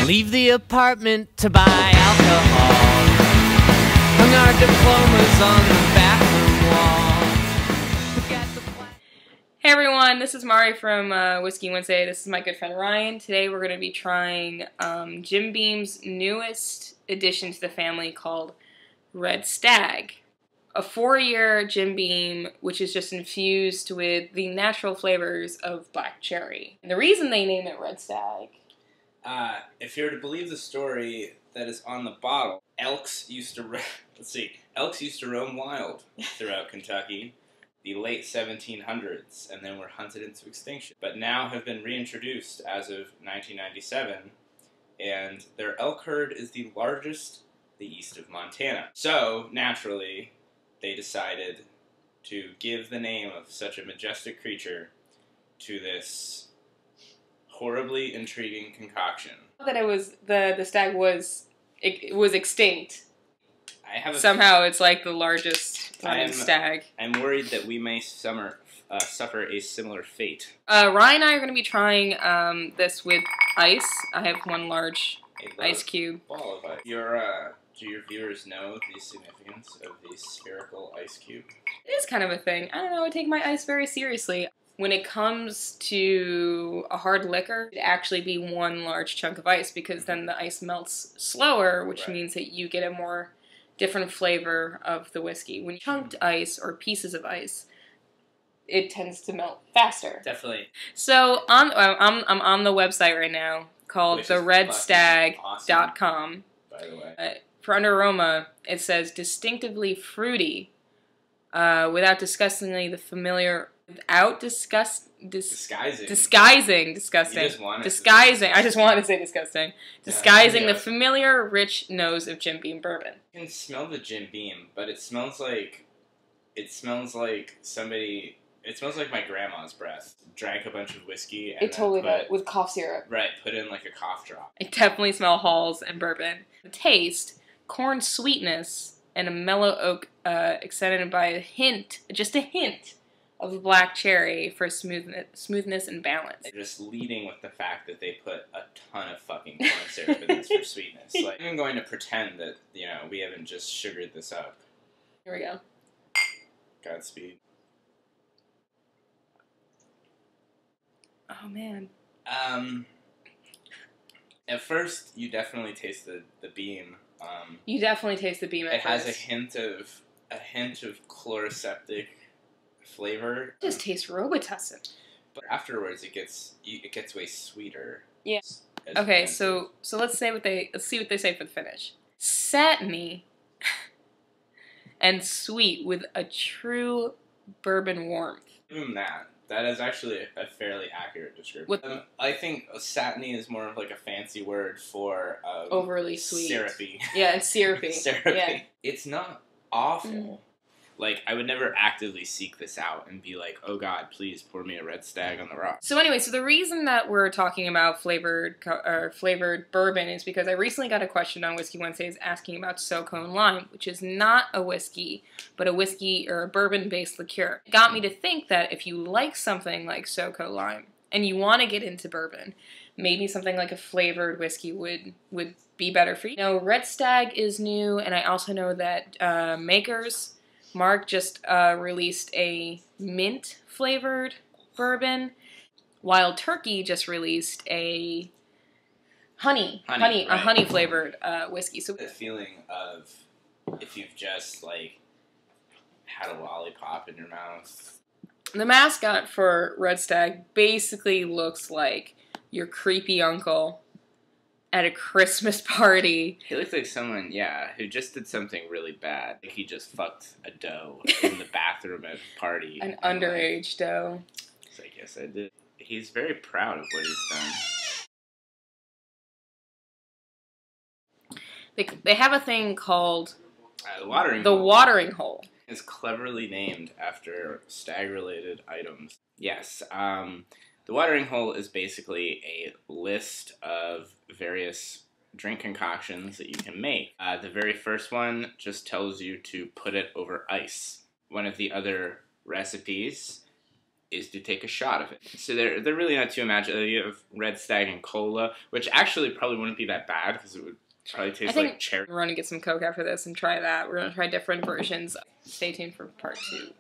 leave the apartment to buy alcohol. Hung our diplomas on the bathroom wall. Forgot the Hey everyone, this is Mari from Whiskey Wednesday. This is my good friend Ryan. Today we're going to be trying Jim Beam's newest addition to the family called Red Stag. A 4-year Jim Beam, which is just infused with the natural flavors of black cherry. And the reason they name it Red Stag... if you're to believe the story that is on the bottle, elks used to roam wild throughout Kentucky the late 1700s and then were hunted into extinction, but now have been reintroduced as of 1997, and their elk herd is the largest the east of Montana. So, naturally, they decided to give the name of such a majestic creature to this horribly intriguing concoction. That it was the stag was extinct. Somehow it's like the largest stag. I'm worried that we may suffer a similar fate. Ryan and I are going to be trying this with ice. I have one large ice cube. Ball of ice. Do your viewers know the significance of the spherical ice cube? It is kind of a thing. I don't know, I take my ice very seriously. When it comes to a hard liquor, it'd actually be one large chunk of ice because then the ice melts slower, which means that you get a more different flavor of the whiskey. When you chunked ice or pieces of ice, it tends to melt faster. Definitely. So I'm on the website right now called theredstag.com. Awesome, by the way. For under aroma, it says distinctively fruity, without disgustingly the familiar. Without disgusting. You just wanted to say disgusting. Disguising the familiar, rich nose of Jim Beam bourbon. You can smell the Jim Beam, but it smells like somebody. It smells like my grandma's breath. Drank a bunch of whiskey and it totally does, with cough syrup. Right, put in like a cough drop. I definitely smell Halls and bourbon. The taste, corn sweetness, and a mellow oak, accented by just a hint of black cherry for smoothness and balance. They're just leading with the fact that they put a ton of fucking corn syrup in this for sweetness. Like, I'm going to pretend that, we haven't just sugared this up. Here we go. Godspeed. Oh, man. At first, you definitely taste the beam. You definitely taste the beam at first. It has a hint of chloroseptic flavor. It just tastes Robitussin. But afterwards, it gets way sweeter. Yeah. Okay, so let's see what they say for the finish. Satiny and sweet with a true bourbon warmth. Give them that. That is actually a fairly accurate description. I think satiny is more of like a fancy word for overly sweet, syrupy. Yeah, it's syrupy. Syrupy. Yeah. It's not awful. Like, I would never actively seek this out and be like, oh god, please pour me a Red Stag on the rocks. So anyway, the reason that we're talking about flavored bourbon is because I recently got a question on Whiskey Wednesdays asking about SoCo Lime, which is not a whiskey, but a whiskey or a bourbon-based liqueur. It got me to think that if you like something like SoCo Lime and you want to get into bourbon, maybe something like a flavored whiskey would be better for you. Red Stag is new, and I also know that Mark just released a mint-flavored bourbon. Wild Turkey just released a honey-flavored whiskey. So the feeling of if you've just like had a lollipop in your mouth. The mascot for Red Stag basically looks like your creepy uncle at a Christmas party. He looks like someone, who just did something really bad. Like he just fucked a doe in the bathroom at a party. An underage doe. It's like, yes, I did. He's very proud of what he's done. They have a thing called the watering hole. It's cleverly named after stag-related items. Yes, the watering hole is basically a list of various drink concoctions that you can make. The very first one just tells you to put it over ice. One of the other recipes is to take a shot of it. So they're really not too imaginative. You have Red Stag and Cola, which actually probably wouldn't be that bad because it would probably taste like cherry. We're going to get some Coke after this and try that. We're going to try different versions. Stay tuned for part 2.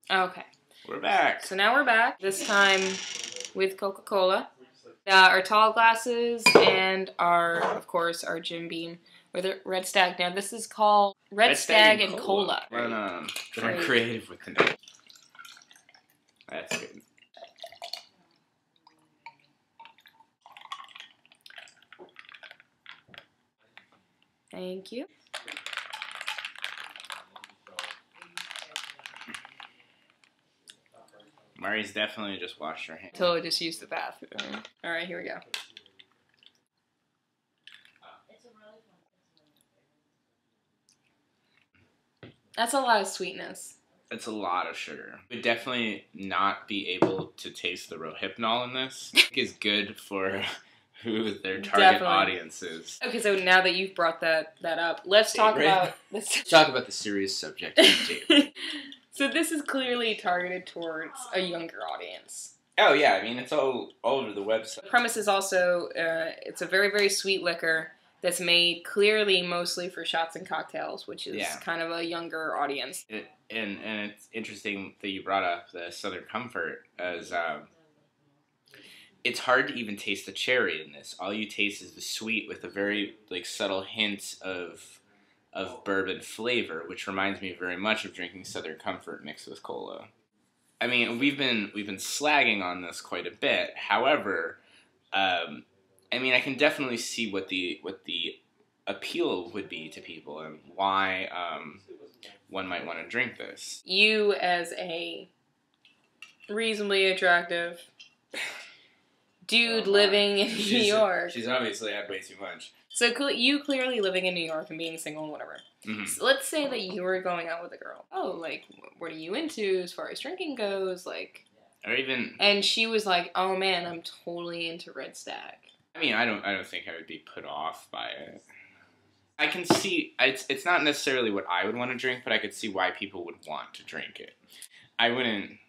Okay. We're back. So now we're back, this time with Coca-Cola. Our tall glasses and of course, our Jim Beam with a Red Stag. Now this is called Red Stag and Cola. They're creative with the name. That's good. Thank you. Mari's definitely just washed her hands. Totally just used the bathroom. Alright, here we go. That's a lot of sweetness. It's a lot of sugar. Would definitely not be able to taste the Rohypnol in this. It's good for who their target audience is. Okay, so now that you've brought that up, let's talk about the serious subject of the date. So this is clearly targeted towards a younger audience. Oh yeah, I mean it's all over the website. The premise is also it's a very, very sweet liquor that's made clearly mostly for shots and cocktails, which is kind of a younger audience. And it's interesting that you brought up the Southern Comfort, as it's hard to even taste the cherry in this. All you taste is the sweet with a very subtle hint of bourbon flavor, which reminds me very much of drinking Southern Comfort mixed with cola. I mean, we've been slagging on this quite a bit. However, I mean, I can definitely see what the appeal would be to people and why one might want to drink this. You, as a reasonably attractive dude living in New York. She's obviously had way too much. So you clearly living in New York and being single and whatever. Mm-hmm. So let's say that you were going out with a girl. Oh, what are you into as far as drinking goes? Or even... And she was like, oh man, I'm totally into Red Stag. I mean, I don't think I would be put off by it. I can see, it's not necessarily what I would want to drink, but I could see why people would want to drink it. I wouldn't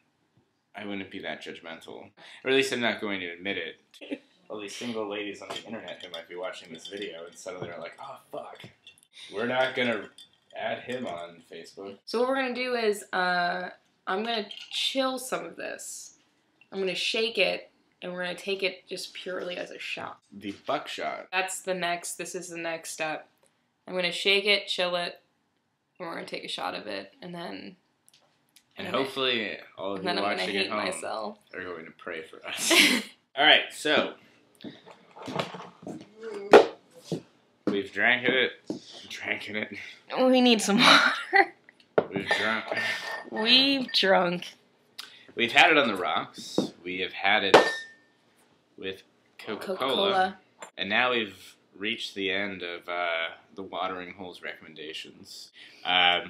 be that judgmental. Or at least I'm not going to admit it. All these single ladies on the internet who might be watching this video and suddenly they're like, oh fuck, we're not gonna add him on Facebook. So what we're gonna do is, I'm gonna chill some of this. I'm gonna shake it, and we're gonna take it just purely as a shot. The buckshot. This is the next step. I'm gonna shake it, chill it, and we're gonna take a shot of it, and then... And hopefully all of you watching at home are going to pray for us. Alright, so... We've drank it. We need some water. We've drunk. We've had it on the rocks. We have had it with Coca-Cola. And now we've reached the end of the watering holes recommendations. Now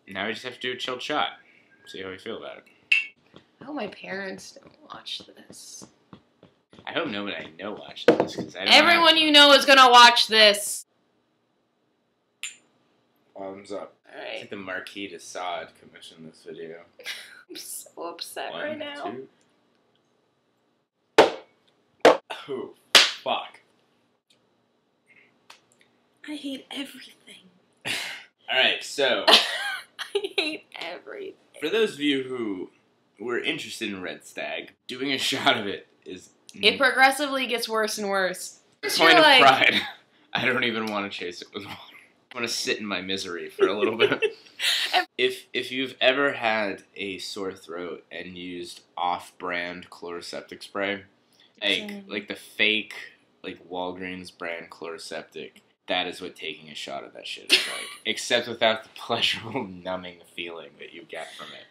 we just have to do a chilled shot. See how we feel about it. I hope my parents don't watch this. I hope nobody I know watches this. Everyone you know is gonna watch this. Thumbs up. Alright. I think the Marquis de Sade commissioned this video. I'm so upset right now. 1, 2. Oh, fuck. I hate everything. Alright, so... I hate everything. For those of you who were interested in Red Stag, doing a shot of it is... It progressively gets worse and worse. Point of pride. I don't even want to chase it with water. I want to sit in my misery for a little bit. If you've ever had a sore throat and used off-brand chloroseptic spray, like the fake Walgreens brand chloroseptic, that is what taking a shot of that shit is like. Except without the pleasurable numbing feeling that you get from it.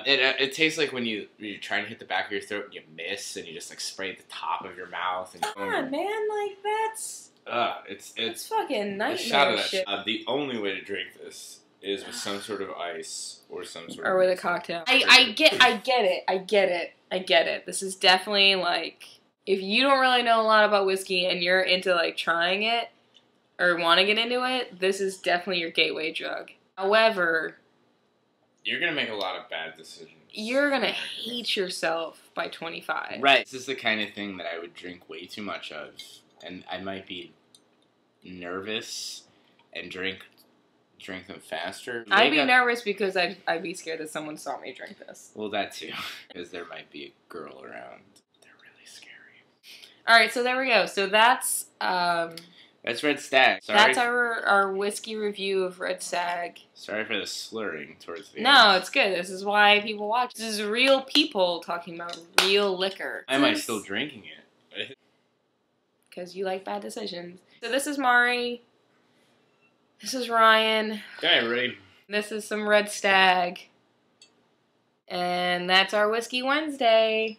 It tastes like when you're trying to hit the back of your throat and you miss and you just spray at the top of your mouth. And come on, man, that's... It's fucking nightmare shot of that shit. The only way to drink this is with some sort of ice or some sort of... Or with a cocktail. I get it. This is definitely if you don't really know a lot about whiskey and you're into trying it or want to get into it, this is definitely your gateway drug. However... You're going to make a lot of bad decisions. You're gonna hate yourself by 25. Right. This is the kind of thing that I would drink way too much of, and I might be nervous and drink them faster. I'd be nervous because I'd be scared that someone saw me drink this. Well, that too, because there might be a girl around. They're really scary. All right, so there we go. So that's Red Stag. Sorry. That's our whiskey review of Red Stag. Sorry for the slurring towards the end. No, it's good. This is why people watch. This is real people talking about real liquor. Am I still drinking it? Because you like bad decisions. So this is Mari. This is Ryan. Okay, everybody. This is some Red Stag. And that's our Whiskey Wednesday.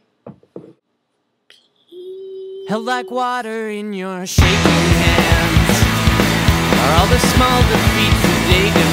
Held like water in your shaking hands are all the small defeats that they go